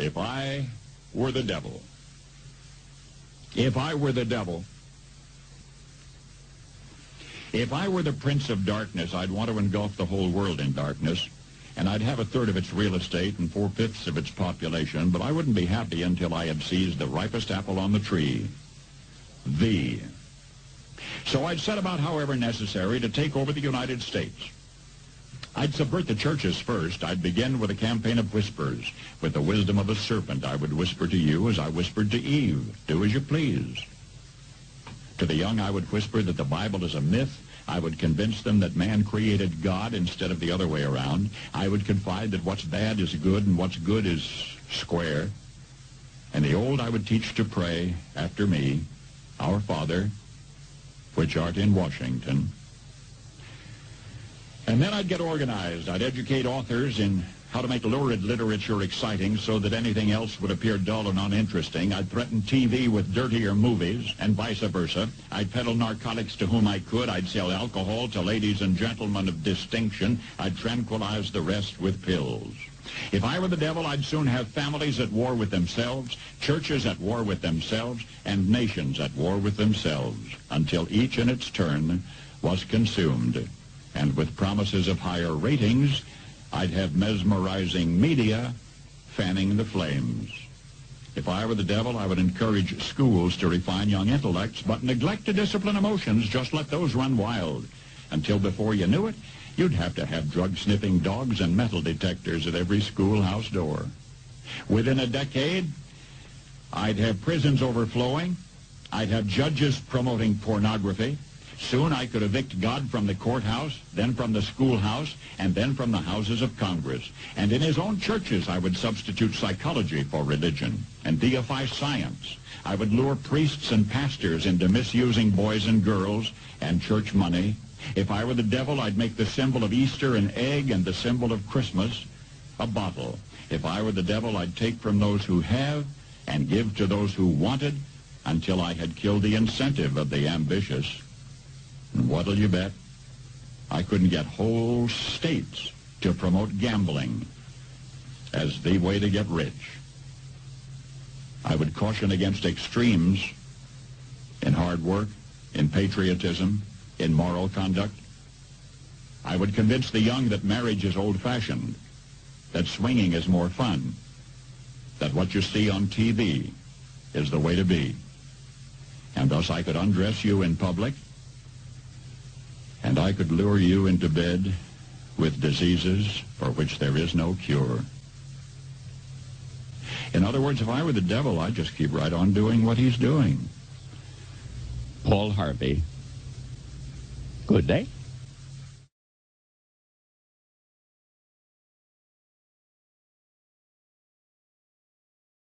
If I were the devil. If I were the devil. If I were the prince of darkness, I'd want to engulf the whole world in darkness, and I'd have a third of its real estate and 4/5 of its population, but I wouldn't be happy until I had seized the ripest apple on the tree. So I'd set about, however necessary, to take over the United States. I'd subvert the churches first. I'd begin with a campaign of whispers. With the wisdom of a serpent, I would whisper to you as I whispered to Eve, do as you please. To the young, I would whisper that the Bible is a myth. I would convince them that man created God instead of the other way around. I would confide that what's bad is good and what's good is square. And the old I would teach to pray after me, Our Father, which art in Washington. And then I'd get organized. I'd educate authors in how to make lurid literature exciting so that anything else would appear dull and uninteresting. I'd threaten TV with dirtier movies and vice versa. I'd peddle narcotics to whom I could. I'd sell alcohol to ladies and gentlemen of distinction. I'd tranquilize the rest with pills. If I were the devil, I'd soon have families at war with themselves, churches at war with themselves, and nations at war with themselves, until each in its turn was consumed. And with promises of higher ratings, I'd have mesmerizing media fanning the flames. If I were the devil, I would encourage schools to refine young intellects, but neglect to discipline emotions. Just let those run wild. Until before you knew it, you'd have to have drug-sniffing dogs and metal detectors at every schoolhouse door. Within a decade, I'd have prisons overflowing. I'd have judges promoting pornography. Soon I could evict God from the courthouse, then from the schoolhouse, and then from the houses of Congress. And in his own churches, I would substitute psychology for religion and deify science. I would lure priests and pastors into misusing boys and girls and church money. If I were the devil, I'd make the symbol of Easter an egg and the symbol of Christmas a bottle. If I were the devil, I'd take from those who have and give to those who wanted until I had killed the incentive of the ambitious. And what'll you bet? I couldn't get whole states to promote gambling as the way to get rich. I would caution against extremes in hard work, in patriotism, in moral conduct. I would convince the young that marriage is old-fashioned, that swinging is more fun, that what you see on TV is the way to be. And thus I could undress you in public, and I could lure you into bed with diseases for which there is no cure. In other words, if I were the devil, I'd just keep right on doing what he's doing. Paul Harvey. Good day.